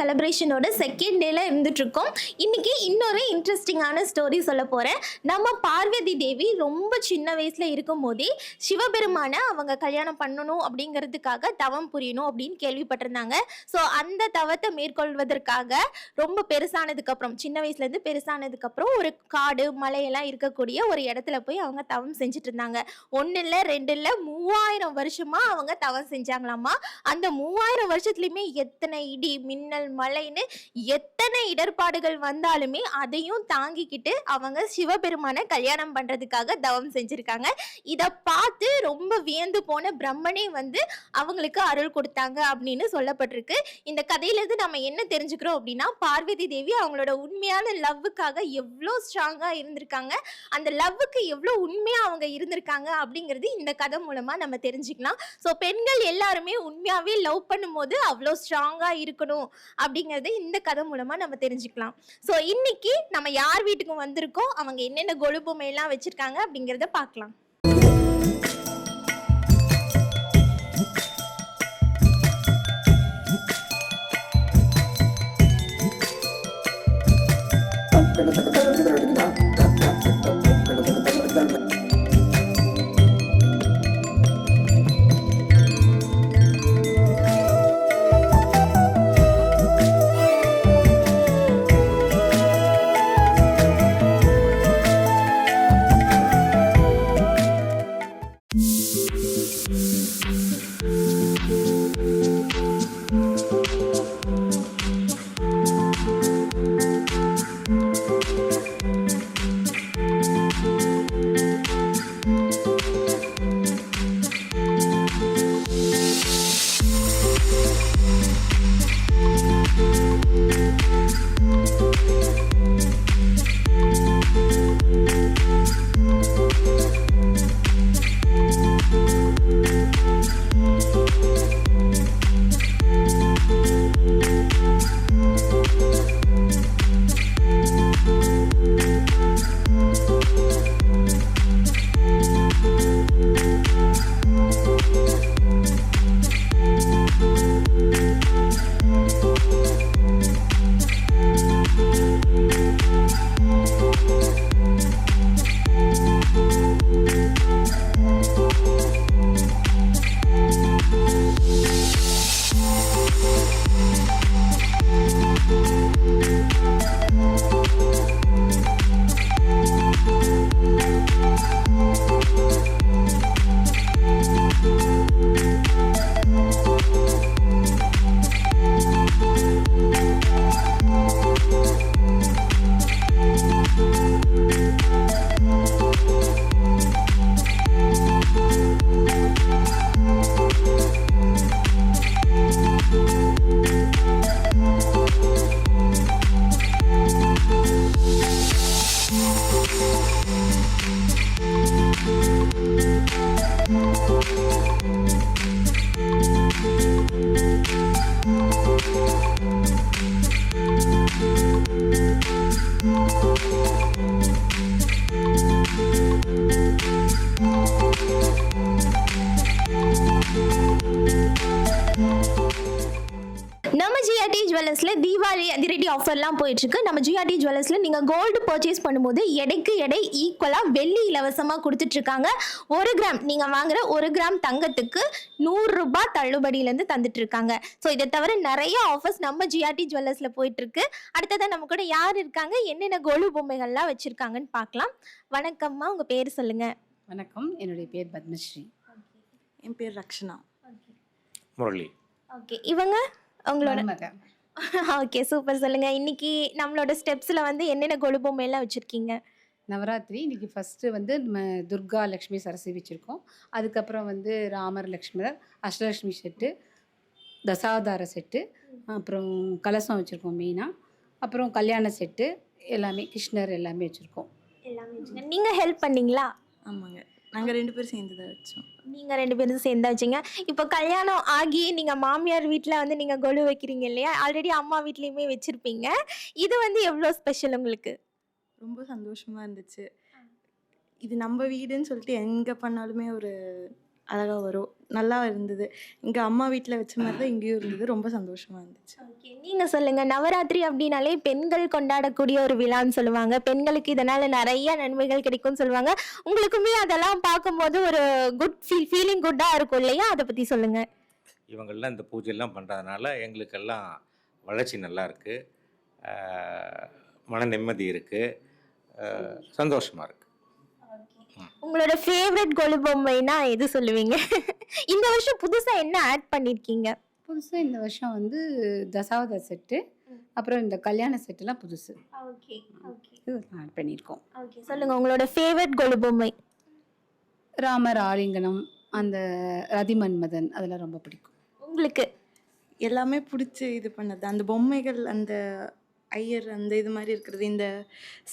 செலிப்ரேஷனோட second டேல இருந்துட்டு இருக்கோம். இன்னைக்கு இன்னொரு இன்ட்ரெஸ்டிங்கான ஸ்டோரி சொல்ல போறேன். நம்ம பார்வதி தேவி ரொம்ப சின்ன வயசுல இருக்கும்போதே சிவபெருமான அவங்க கல்யாணம் பண்ணணும் அப்படிங்கிறதுக்காக தவம் புரியணும் அப்படின்னு கேள்விப்பட்டிருந்தாங்க. ஸோ அந்த தவத்தை மேற்கொள்வதற்காக ரொம்ப பெருசானதுக்கு அப்புறம், சின்ன வயசுல இருந்து பெருசானதுக்கு அப்புறம் ஒரு காடு மலையெல்லாம் இருக்கக்கூடிய ஒரு இடத்துல போய் அவங்க தவம் செஞ்சுட்டு இருந்தாங்க. ஒன்னு இல்ல, ரெண்டு இல்ல, 3000 வருஷமா அவங்க தவம் செஞ்சாங்களாமா. அந்த 3000 வருஷத்துலயுமே எத்தனை இடி மின்னல் மழைன்னு எத்தனை இடர்பாடுகள் வந்தாலுமே அதையும் தாங்கிக்கிட்டு அவங்க சிவபெருமான கல்யாணம் பண்றதுக்காக தவம் செஞ்சிருக்காங்க. இத பார்த்து ரொம்ப வியந்து போன பிரம்மனே வந்து அவங்களுக்கு அருள் கொடுத்தாங்க அப்படின்னு சொல்லப்பட்டிருக்கு. இந்த கதையில இருந்து நம்ம என்ன தெரிஞ்சுக்கிறோம் அப்படின்னா, பார்வதி தேவி அவங்களோட உண்மையான லவ்வுக்காக எவ்வளோ ஸ்ட்ராங்கா இருந்திருக்காங்க, அந்த லவ்வுக்கு எவ்வளோ உண்மையா அவங்க இருந்திருக்காங்க அப்படிங்கிறது இந்த கதை மூலமா நம்ம தெரிஞ்சுக்கலாம். ஸோ பெண்கள் எல்லாருமே உண்மையாவே லவ் பண்ணும்போது அவ்வளோ ஸ்ட்ராங்கா இருக்கணும் அப்படிங்கறத இந்த கதை மூலமா நம்ம தெரிஞ்சுக்கலாம். ஸோ இன்னைக்கு நம்ம யார் வீட்டுக்கும் வந்திருக்கோம், அவங்க என்னென்ன கொலு பொம்மை எல்லாம் வச்சிருக்காங்க அப்படிங்கறத பார்க்கலாம். நம்ம ஜிஆர்டி ஜுவல்லர்ஸ்ல தீபாவளி அதிரடி ஆஃபர்லாம் போயிட்டு இருக்கு. நம்ம ஜிஆர்டி ஜுவல்லர்ஸ்ல நீங்க கோல்டு பர்ச்சேஸ் பண்ணும்போது எடைக்கு எடை ஈக்குவலா வெள்ளி இலவசமா கொடுத்துட்டு இருக்காங்க. 1 கிராம் நீங்க வாங்குற 1 கிராம் தங்கத்துக்கு 100 ரூபாய் தள்ளுபடியில இருந்து தந்துட்டு இருக்காங்க. ஸோ இதை தவிர நிறைய ஆஃபர்ஸ் நம்ம ஜிஆர்டி ஜுவல்லர்ஸ்ல போயிட்டு இருக்கு. அடுத்ததா நம்ம கூட யார் இருக்காங்க, என்னென்ன கோலு பொம்மைகள்லாம் வச்சிருக்காங்கன்னு பார்க்கலாம். வணக்கம்மா, உங்க பேர் சொல்லுங்க. வணக்கம், என்னுடைய பேர் பத்மஸ்ரீ. என் பேர் ரக்ஷனா. முரளி. ஓகே, இவங்க உங்களோட மருமக. Okay, super. சொல்லுங்க, இன்னைக்கு நம்மளோட ஸ்டெப்ஸ்ல வந்து என்னென்ன கொலு பொம்மை எல்லாம் வச்சிருக்கீங்க? நவராத்திரி இன்னைக்கு ஃபஸ்ட்டு வந்து நம்ம துர்கா லக்ஷ்மி சரஸ்வதி வச்சுருக்கோம். அதுக்கப்புறம் வந்து ராமர் லக்ஷ்மணர் அஷ்டலக்ஷ்மி செட்டு, தசாவதார செட்டு, அப்புறம் கலசம் வச்சுருக்கோம் மெயினாக. அப்புறம் கல்யாண செட்டு எல்லாமே, கிருஷ்ணர் எல்லாமே வச்சுருக்கோம். எல்லாமே நீங்க ஹெல்ப் பண்ணீங்களா? ஆமாங்க, நாங்கள் 2 பேரும் சேர்ந்து தான் வச்சோம். நீங்க 2 பேரும் சேர்ந்து வச்சீங்க. இப்போ கல்யாணம் ஆகி நீங்க மாமியார் வீட்டில் வந்து நீங்க கொலு வைக்கிறீங்க இல்லையா? ஆல்ரெடி அம்மா வீட்லேயுமே வச்சிருப்பீங்க. இது வந்து எவ்வளோ ஸ்பெஷல் உங்களுக்கு? ரொம்ப சந்தோஷமா இருந்துச்சு. இது நம்ம வீடுன்னு சொல்லிட்டு எங்கே பண்ணாலுமே ஒரு அழகாக வரும். நல்லா இருந்தது. இங்கே அம்மா வீட்டில் வச்ச மாதிரி தான் இங்கேயும் இருந்தது. ரொம்ப சந்தோஷமாக இருந்துச்சு. ஓகே, நீங்க சொல்லுங்க. நவராத்திரி அப்படின்னாலே பெண்கள் கொண்டாடக்கூடிய ஒரு விழான்னு சொல்லுவாங்க. பெண்களுக்கு இதனால நிறைய நன்மைகள் கிடைக்கும்னு சொல்லுவாங்க. உங்களுக்குமே அதெல்லாம் பார்க்கும்போது ஒரு ஃபீலிங் குட்டா இருக்கும் இல்லையா? அதை பத்தி சொல்லுங்க. இவங்கெல்லாம் இந்த பூஜையெல்லாம் பண்ணுறதுனால எங்களுக்கெல்லாம் வளர்ச்சி நல்லா இருக்குது, மன நிம்மதி இருக்குது, சந்தோஷமாக இருக்குது. உங்களோட ஃபேவரட் கொலு பொம்மைனா எது சொல்லுவீங்க? இந்த வருஷம் புதுசா என்ன ஆட் பண்ணிருக்கீங்க? புதுசாக இந்த வருஷம் வந்து தசாவதார செட்டு, அப்புறம் இந்த கல்யாண செட்டுலாம் புதுசு ஓகே ஓகே இது ஆட் பண்ணியிருக்கோம். ஓகே, சொல்லுங்க உங்களோட ஃபேவரட் கொலு பொம்மை. ராமர் ஆலிங்கனம், அந்த ரதிமன்மதன் அதெல்லாம் ரொம்ப பிடிக்கும். உங்களுக்கு? எல்லாமே பிடிச்சி இது பண்ணது அந்த பொம்மைகள், அந்த ஐயர் அந்த இது மாதிரி இருக்கிறது, இந்த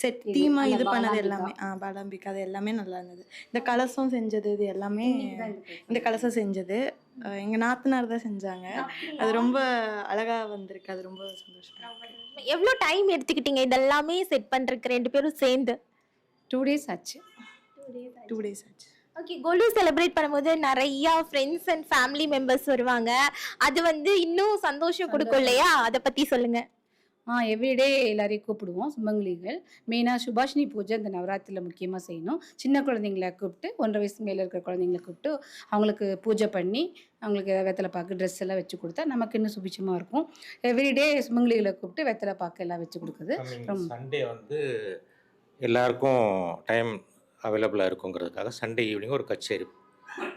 செட் இது, தீமா அந்த இது பண்ணது பாலாம்பிகா. எல்லாமே பாலாம்பிகா அது எல்லாமே நல்லா இருந்தது. இந்த கலசம் செஞ்சது இது எல்லாமே, இந்த கலசம் செஞ்சது எங்கள் நாத்தனார் தான் செஞ்சாங்க. அது ரொம்ப அழகாக வந்திருக்கு. அது ரொம்ப சந்தோஷம். எவ்வளோ டைம் எடுத்துக்கிட்டீங்க இதெல்லாமே செட் பண்றதுக்கு 2 பேரும் சேர்ந்து? 2 days ஆச்சு. 2 days ஆச்சு. ஓகே, கொலு செலிப்ரேட் பண்ணும்போது நிறைய ஃப்ரெண்ட்ஸ் அண்ட் ஃபேமிலி மெம்பர்ஸ் வருவாங்க. அது வந்து இன்னும் சந்தோஷம் கொடுக்கும் இல்லையா? அதை பத்தி சொல்லுங்க. எவ்ரிடே எல்லாரையும் கூப்பிடுவோம் சுமங்கலிகள். மெயினாக சுபாஷினி பூஜை இந்த நவராத்திரியில் முக்கியமாக செய்யணும். சின்ன குழந்தைங்கள கூப்பிட்டு 1.5 வயசு மேலே இருக்கிற குழந்தைங்கள கூப்பிட்டு அவங்களுக்கு பூஜை பண்ணி அவங்களுக்கு வெத்தலை பாக்கு ட்ரெஸ் எல்லாம் வச்சு கொடுத்தா நமக்கு இன்னும் சுபிச்சமாக இருக்கும். எவ்ரிடே சுமங்கலிகளை கூப்பிட்டு வெத்தலை பாக்கு எல்லாம் வச்சு கொடுக்குது. சண்டே வந்து எல்லாருக்கும் டைம் அவைலபிளாக இருக்குங்கிறதுக்காக சண்டே ஈவினிங் ஒரு கச்சேரி,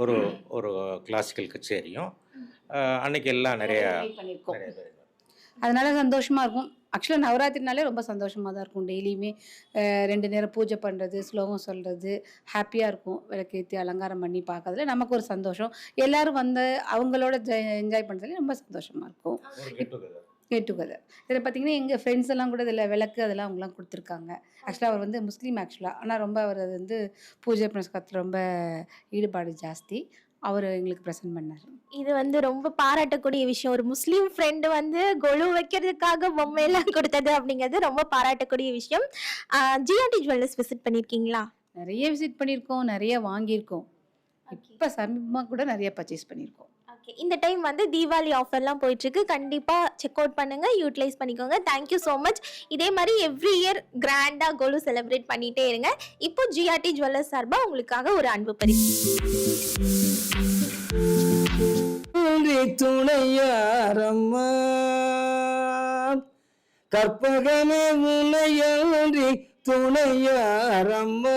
ஒரு ஒரு கிளாசிக்கல் கச்சேரியும் அன்னைக்கு எல்லாம் நிறைய பண்ணியிருக்கோம். நிறைய பேர். அதனால சந்தோஷமாக இருக்கும். ஆக்சுவலாக நவராத்திரினாலே ரொம்ப சந்தோஷமாக தான் இருக்கும். டெய்லியுமே 2 நேரம் பூஜை பண்ணுறது, ஸ்லோகம் சொல்கிறது, ஹாப்பியாக இருக்கும். விளக்கேற்றி அலங்காரம் பண்ணி பார்க்கறதுல நமக்கு ஒரு சந்தோஷம். எல்லோரும் வந்து அவங்களோட என்ஜாய் பண்ணுறதுல ரொம்ப சந்தோஷமாக இருக்கும். ஒரு get together. கெட் டுகெதர் இதில் பார்த்தீங்கன்னா எங்கள் ஃப்ரெண்ட்ஸ் எல்லாம் கூட இதில் விளக்கு அதெல்லாம் அவங்களாம் கொடுத்துருக்காங்க. ஆக்சுவலாக அவர் வந்து முஸ்லீம் ஆக்சுவலாக, ஆனால் ரொம்ப அவர் அது வந்து பூஜை புனஸ்காரத்தில் ரொம்ப ஈடுபாடு ஜாஸ்தி. அவர் எங்களுக்கு ப்ரெசென்ட் பண்ணார். இது வந்து ரொம்ப பாராட்டக்கூடிய விஷயம். ஒரு முஸ்லீம் ஃப்ரெண்டு வந்து கொலு வைக்கிறதுக்காக பொம்மையெல்லாம் கொடுத்தது அப்படிங்கிறது ரொம்ப பாராட்டக்கூடிய விஷயம். ஜிஆர்டி ஜுவல்லர்ஸ் விசிட் பண்ணியிருக்கீங்களா? நிறைய விசிட் பண்ணியிருக்கோம், நிறைய வாங்கியிருக்கோம். இப்போ சமீபமாக கூட நிறைய பர்ச்சேஸ் பண்ணியிருக்கோம். ஓகே, இந்த டைம் வந்து தீபாவளி ஆஃபர்லாம் போயிட்டுருக்கு. கண்டிப்பாக செக் அவுட் பண்ணுங்கள், யூட்டிலைஸ் பண்ணிக்கோங்க. Thank you so much. இதே மாதிரி எவ்ரி இயர் கிராண்டாக கொலு செலிப்ரேட் பண்ணிகிட்டே இருங்க. இப்போ ஜிஆர்டி ஜுவல்லர்ஸ் சார்பாக உங்களுக்காக ஒரு அன்பு பரிசு. துணையாரம்மா கற்பகமே உனையன்றி துணையாரம்மா,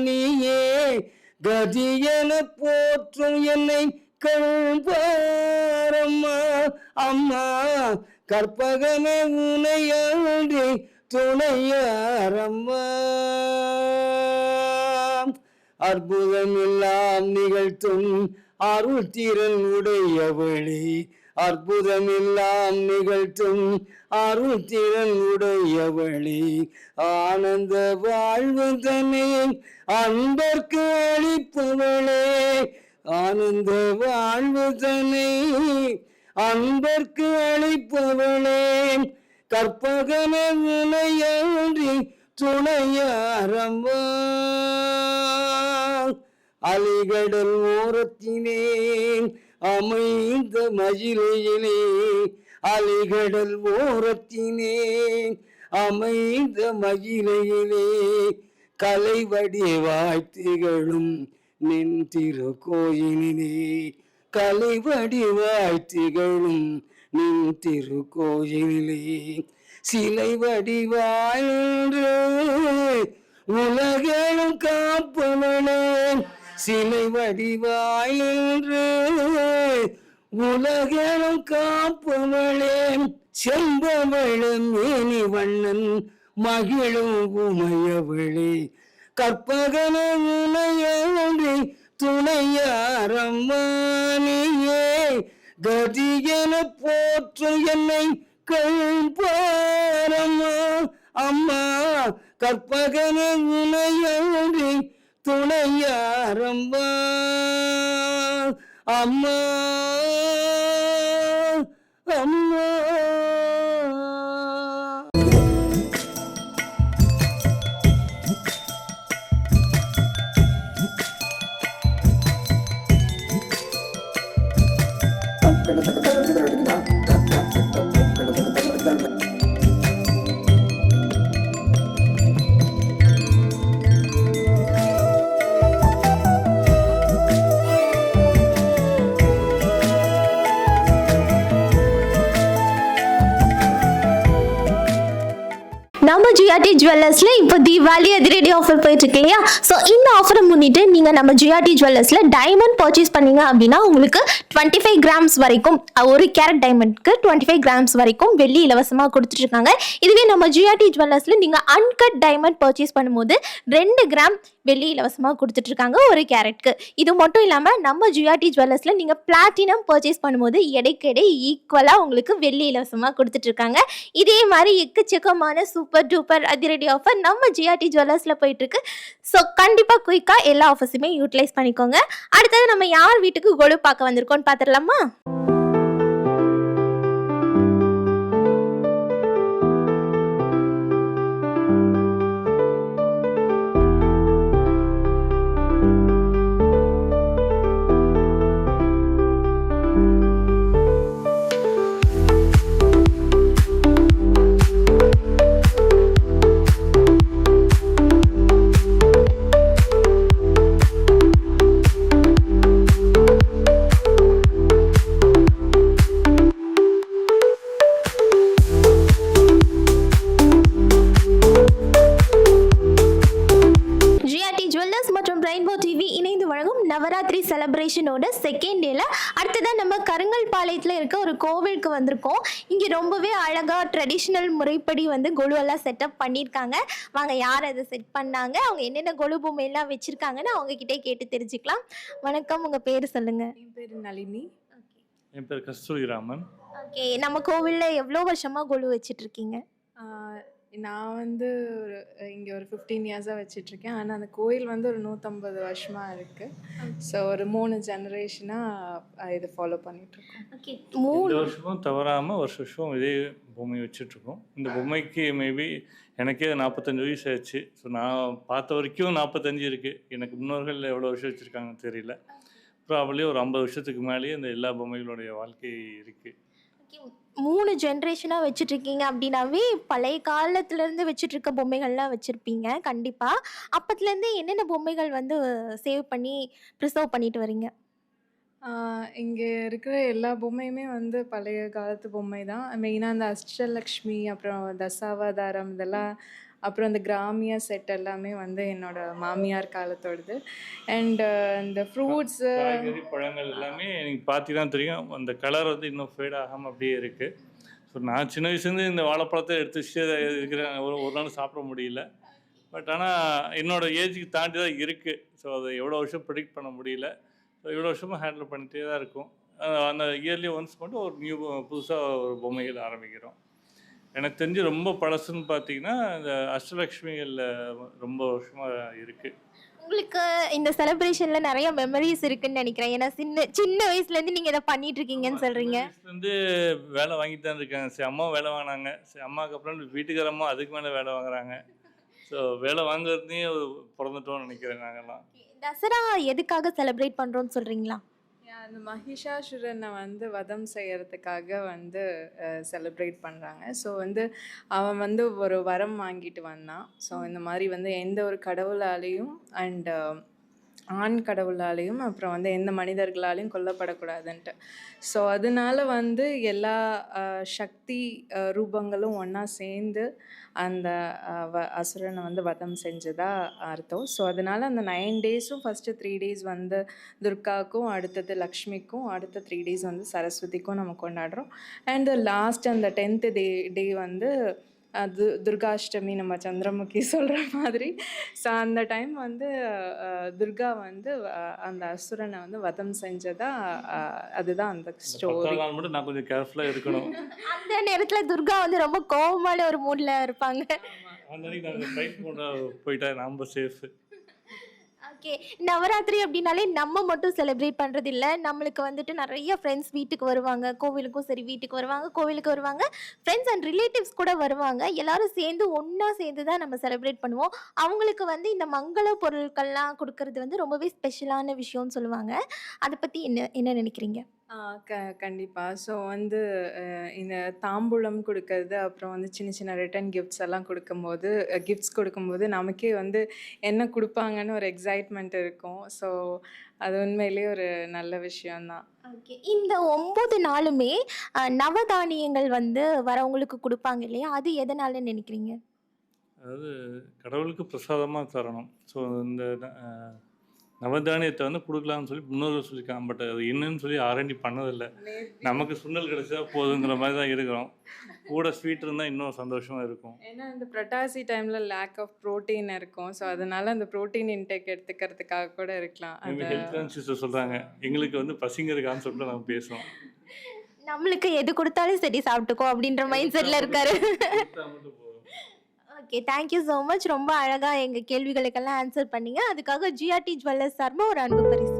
நீயே கதியென போற்றும் என்னை கண்பாரம்மா. அம்மா கற்பகமே உனையன்றி துணையாரம்மா, அற்புதமெல்லாம் நிகழ்த்தும் அருள் திறன் உடையவளே, அற்புதமெல்லாம் நிகழ்த்தும் அருள் திறன் உடையவளே, ஆனந்த வாழ்வு தன்னை அன்பர்க்கு அளிப்பவளே, ஆனந்த வாழ்வு தன்னை அன்பர்க்கு அளிப்பவளே, கற்பகமே உனையன்றி துணையாரம்மா. அலைகடல் ஓரத்தினே அமைந்த மகிழையிலே, அலைகடல் ஓரத்தினே அமைந்த மகிழையிலே, கலைவடிவாய் திகழும் நின் திருக்கோயிலிலே, கலைவடிவாய் திகழும் நின் திருக்கோயிலிலே, சிலை வடிவாய் நின்று உலகளும் காப்பவளே, சிலை வடிவாய் நின்று உலகளும் காப்பவளே, செம்பவளும் மேனி வண்ணன் மகிழும் உமையவளே, கற்பகன உனையன்றி துணையாரம்மா, நீயே கதியென போற்றும் என்னை கண்பாரம்மா. அம்மா கற்பகன உனையன்றி துணையாரம்மா, அம்மா அம்மா. நம்ம ஜிஆர்டி ஜுவல்லர்ஸ்ல இப்போ தீபாவளி அதிரடி ஆஃபர் போயிட்டு இருக்கு இல்லையா? ஸோ இந்த ஆஃபரை முன்னிட்டு நீங்க நம்ம ஜிஆர்டி ஜுவல்லர்ஸ்ல டைமண்ட் பர்ச்சேஸ் பண்ணீங்க அப்படின்னா உங்களுக்கு 25 கிராம்ஸ் வரைக்கும், ஒரு கேரட் டைமண்ட்க்கு 25 கிராம்ஸ் வரைக்கும் வெள்ளி இலவசமாக கொடுத்துட்டு இருக்காங்க. இதுவே நம்ம ஜிஆர்டி ஜுவல்லர்ஸ்ல நீங்க அன்கட் டைமண்ட் பர்ச்சேஸ் பண்ணும்போது 2 கிராம் வெள்ளி இலவசமாக கொடுத்துட்டு இருக்காங்க ஒரு கேரட்க்கு. இது மட்டும் இல்லாமல் நம்ம ஜிஆர்டி ஜுவல்லர்ஸ்ல நீங்க பிளாட்டினம் பர்ச்சேஸ் பண்ணும்போது எடைக்கு எடை ஈக்குவலாக உங்களுக்கு வெள்ளி இலவசமாக கொடுத்துட்டு இருக்காங்க. இதே மாதிரி எக்கச்சக்கமான சூப்பர் டூப்பர் அதிரடி ஆஃபர் நம்ம ஜிஆர்டி ஜுவல்லர்ஸ்ல போயிட்டு இருக்கு. ஸோ கண்டிப்பா குயிக்கா எல்லா ஆஃபர்ஸுமே யூட்டிலைஸ் பண்ணிக்கோங்க. அடுத்தது நம்ம யார் வீட்டுக்கு கொலு பார்க்க வந்திருக்கோம்னு பார்த்துடலாமா? ஜிஆர்டி ஜுவல்லர்ஸ் மற்றும் ரெயின்போ டிவி இணைந்து வழங்கும் நவராத்திரி செலிப்ரேஷனோட செகண்ட் டேல அடுத்ததான் நம்ம கருங்கல்பாளையத்தில் இருக்க ஒரு கோவிலுக்கு வந்திருக்கோம். இங்கே ரொம்பவே அழகாக ட்ரெடிஷ்னல் முறைப்படி வந்து கொலுவெல்லாம் செட்டப் பண்ணியிருக்காங்க. வாங்க யார் அதை செட் பண்ணாங்க, அவங்க என்னென்ன கொலு பொம்மையெல்லாம் வச்சுருக்காங்கன்னு அவங்கக்கிட்டே கேட்டு தெரிஞ்சுக்கலாம். வணக்கம், உங்கள் பேர் சொல்லுங்கள். என் பேர் நளினி. என் பேர் கஸ்தூரிராமன். ஓகே, நம்ம கோவிலில் எவ்வளோ வருஷமாக கொலு வச்சிட்ருக்கீங்க? நான் வந்து இங்கே ஒரு 15 இயர்ஸாக வச்சிட்ருக்கேன். ஆனால் அந்த கோயில் வந்து ஒரு 150 வருஷமாக இருக்குது. ஸோ ஒரு 3 ஜெனரேஷனாக இதை ஃபாலோ பண்ணிகிட்ருக்கோம். ஓகே, இந்த வருஷமும் தவறாமல் வருஷம் இதே பொம்மை வச்சிட்ருக்கோம். இந்த பொம்மைக்கு மேபி எனக்கே 45 வயசு ஆச்சு. ஸோ நான் பார்த்த வரைக்கும் 45 இருக்குது. எனக்கு முன்னோர்கள் எவ்வளோ வருஷம் வச்சுருக்காங்கன்னு தெரியல. ப்ராபப்ளி ஒரு 50 வருஷத்துக்கு மேலேயே இந்த எல்லா பொம்மைகளுடைய வாழ்க்கை இருக்குது. 3 ஜென்ரேஷனாக வச்சுட்ருக்கீங்க அப்படின்னாவே பழைய காலத்துலேருந்து வச்சுட்ருக்க பொம்மைகள்லாம் வச்சுருப்பீங்க கண்டிப்பாக. அப்பத்துலேருந்து என்னென்ன பொம்மைகள் வந்து சேவ் பண்ணி ப்ரிசர்வ் பண்ணிட்டு வரீங்க? இங்கே இருக்கிற எல்லா பொம்மையுமே வந்து பழைய காலத்து பொம்மை தான். மெயினாக அந்த அஷ்டலக்ஷ்மி, அப்புறம் தசாவதாரம், இதெல்லாம், அப்புறம் இந்த கிராமிய செட் எல்லாமே வந்து என்னோட மாமியார் காலத்தோடது. அண்ட் இந்த ஃப்ரூட்ஸு, காய்கறி பழங்கள் எல்லாமே நீங்கள் பார்த்தீங்கன்னா தெரியும், அந்த கலர் வந்து இன்னும் ஃபேட் ஆகாமல் அப்படியே இருக்குது. ஸோ நான் சின்ன வயசுலேருந்து இந்த வாழைப்பழத்தை எடுத்து வச்சுட்டு இருக்கிறேன். ஒரு நாள் சாப்பிட முடியல. பட் ஆனால் என்னோட ஏஜுக்கு தாண்டி தான் இருக்குது. ஸோ அதை எவ்வளோ வருஷம் ப்ரெடிக்ட் பண்ண முடியல. ஸோ இவ்வளோ வருஷமாக ஹேண்டில் பண்ணிகிட்டே தான் இருக்கும். அந்த இயர்லி ஒன்ஸ் மட்டும் ஒரு புதுசாக ஒரு பொம்மைகள் ஆரம்பிக்கிறோம். எனக்கு தெரிஞ்சு ரொம்ப பழசுன்னு பார்த்தீங்கன்னா இந்த அஷ்டலக்ஷ்மிகளில் ரொம்ப வருஷமாக இருக்குது. உங்களுக்கு இந்த செலிப்ரேஷனில் நிறைய மெமரிஸ் இருக்குன்னு நினைக்கிறேன். ஏன்னா சின்ன வயசுலேருந்து நீங்கள் இதை பண்ணிட்டு இருக்கீங்கன்னு சொல்கிறீங்க. வந்து வேலை வாங்கிட்டு தான் இருக்காங்க. சரி, அம்மா வேலை வாங்கினாங்க. சரி, அம்மாவுக்கு அப்புறம் வீட்டுக்கார அம்மா அதுக்கு மேலே வேலை வாங்குறாங்க. ஸோ வேலை வாங்குறதுனே பிறந்துட்டோம்னு நினைக்கிறேன் நாங்கள்லாம். தசரா எதுக்காக செலிப்ரேட் பண்ணுறோன்னு சொல்கிறீங்களா? அந்த மகிஷாசுரனை வந்து வதம் செய்யறதுக்காக வந்து செலிப்ரேட் பண்ணுறாங்க. ஸோ வந்து அவன் வந்து ஒரு வரம் வாங்கிட்டு வந்தான். ஸோ இந்த மாதிரி வந்து எந்த ஒரு கடவுளாலேயும் அண்ட் ஆண் கடவுளாலேயும் அப்புறம் வந்து எந்த மனிதர்களாலையும் கொல்லப்படக்கூடாதுன்ட்டு. ஸோ அதனால வந்து எல்லா சக்தி ரூபங்களும் ஒன்றா சேர்ந்து அந்த அசுரனை வந்து வதம் செஞ்சதா அர்த்தம். ஸோ அதனால அந்த 9 டேஸும் ஃபஸ்ட்டு 3 டேஸ் வந்து துர்காவுக்கும், அடுத்தது லக்ஷ்மிக்கும், அடுத்த 3 டேஸ் வந்து சரஸ்வதிக்கும் நம்ம கொண்டாடுறோம். அண்ட் லாஸ்ட் அந்த 10th டே வந்து துர்காஷ்டமி, நம்ம சந்திரமுகி சொல்கிற மாதிரி. ஸோ அந்த டைம் வந்து துர்கா வந்து அந்த அசுரனை வந்து வதம் செஞ்சதா, அதுதான் அந்த ஸ்டோரி. மட்டும் நான் கொஞ்சம் கேர்ஃபுல்லாக இருக்கணும். அந்த நேரத்தில் துர்கா வந்து ரொம்ப கோவமான ஒரு மூடில் இருப்பாங்க. அன்னைக்கு நாங்கள் ஃபைட் பண்ண போயிட்டா நம்ம சேஃபு. ஓகே, நவராத்திரி அப்படின்னாலே நம்ம மட்டும் செலிப்ரேட் பண்ணுறது இல்லை. நம்மளுக்கு வந்துட்டு நிறைய ஃப்ரெண்ட்ஸ் வீட்டுக்கு வருவாங்க. கோவிலுக்கும் சரி வீட்டுக்கு வருவாங்க, கோவிலுக்கு வருவாங்க, ஃப்ரெண்ட்ஸ் அண்ட் ரிலேட்டிவ்ஸ் கூட வருவாங்க. எல்லாரும் சேர்ந்து ஒன்றா சேர்ந்து தான் நம்ம செலிப்ரேட் பண்ணுவோம். அவங்களுக்கு வந்து இந்த மங்கள பொருட்கள்லாம் கொடுக்கறது வந்து ரொம்பவே ஸ்பெஷலான விஷயம்னு சொல்லுவாங்க. அதை பற்றி என்ன நினைக்கிறீங்க? ஆ கண்டிப்பாக. ஸோ வந்து இந்த தாம்பூலம் கொடுக்கறது, அப்புறம் வந்து சின்ன சின்ன ரிட்டர்ன் கிஃப்ட்ஸ் எல்லாம் கொடுக்கும்போது கிஃப்ட்ஸ் கொடுக்கும்போது நமக்கே வந்து என்ன கொடுப்பாங்கன்னு ஒரு எக்ஸைட்மெண்ட் இருக்கும். ஸோ அது உண்மையிலேயே ஒரு நல்ல விஷயம்தான். ஓகே. இந்த 9 நாளுமே நவதானியங்கள் வந்து வரவங்களுக்கு குடுப்பாங்க இல்லையா? அது எதனால நினைக்கிறீங்க? அதாவது கடவுளுக்கு பிரசாதமாக தரணும். ஸோ இந்த நவதானியத்தை வந்து கொடுக்கலாம்னு சொல்லி முன்னோர்கள் சொல்லியிருக்காங்க. பட் அது என்னன்னு சொல்லி ஆரண்டி பண்ணதில்லை. நமக்கு சுண்டல் கிடைச்சா போதுங்கிற மாதிரி தான் இருக்கிறோம். கூட ஸ்வீட் இருந்தால் இன்னும் சந்தோஷமாக இருக்கும். ஏன்னா இந்த புரட்டாசி டைமில் லேக் ஆஃப் ப்ரோட்டீன் இருக்கும். ஸோ அதனால அந்த ப்ரோட்டீன் இன்டேக் எடுத்துக்கிறதுக்காக கூட இருக்கலாம். எங்கள் அந்த ஹெல்த் கான்சியஸை சொல்கிறாங்க, எங்களுக்கு வந்து பசிங்கிற கான்செப்டில் நம்ம பேசுவோம். நம்மளுக்கு எது குடுத்தாலும் சரி சாப்பிட்டுக்கோ அப்படின்ற மைண்ட் செட்ல இருக்காரு. கொடுத்தா மட்டும் போதும். Okay. Thank you so much. ரொம்ப அழகா எங்க கேள்விகளுக்கெல்லாம் ஆன்சர் பண்ணீங்க. அதுக்காக ஜிஆர்டி ஜுவல்லர்ஸ் சார்பா ஒரு அன்பு பரிசு.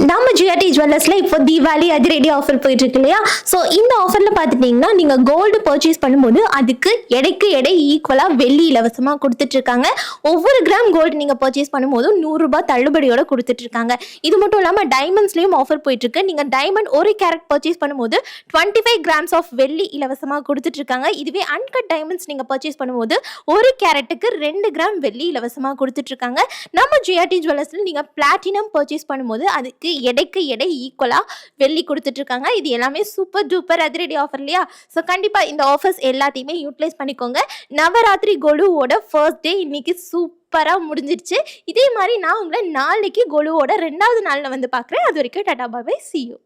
நம்ம ஜிஆர்டி ஜுவல்லர்ஸ்ல இப்போ தீபாவளி அதிரடி ஆஃபர் போயிட்டு இருக்கு இல்லையா? ஸோ இந்த ஆஃபர்ல பார்த்துட்டீங்கன்னா நீங்க கோல்டு பர்ச்சேஸ் பண்ணும்போது அதுக்கு எடைக்கு எடை ஈக்குவலா வெள்ளி இலவசமா கொடுத்துட்டு இருக்காங்க. ஒவ்வொரு கிராம் கோல்டு நீங்க பர்ச்சேஸ் பண்ணும்போது 100 ரூபாய் தள்ளுபடியோட கொடுத்துட்டு இருக்காங்க. இது மட்டும் இல்லாம டைமண்ட்ஸ்லயும் ஆஃபர் போயிட்டு இருக்கு. நீங்க டைமண்ட் 1 கேரட் பர்ச்சேஸ் பண்ணும்போது 25 கிராம்ஸ் ஆஃப் வெள்ளி இலவசமா கொடுத்துட்டு இருக்காங்க. இதுவே அன்கட் டைமண்ட்ஸ் நீங்க பர்ச்சேஸ் பண்ணும்போது 1 கேரட்டுக்கு 2 கிராம் வெள்ளி இலவசமா கொடுத்துட்டு இருக்காங்க. நம்ம ஜிஆர்டி ஜுவல்லர்ஸ்ல நீங்க பிளாட்டினம் பர்ச்சேஸ் பண்ணும்போது அதுக்கு எடைக்கு எடை ஈக்குவலா வெள்ளி கொடுத்துட்டு இருக்காங்க. இது எல்லாமே சூப்பர் டூப்பர் அதிரடி ஆஃபர் இல்லையா? ஸோ கண்டிப்பா இந்த ஆஃபர்ஸ் எல்லாத்தையுமே யூட்டிலைஸ் பண்ணிக்கோங்க. நவராத்திரி கோலுவோட ஃபர்ஸ்ட் டே இன்னைக்கு சூப்பர் சூப்பராக முடிஞ்சிருச்சு. இதே மாதிரி நான் உங்களை நாளைக்கு கொலுவோட 2வது நாளில் வந்து பார்க்குறேன். அது வரைக்கும் டாடா பாய், see you.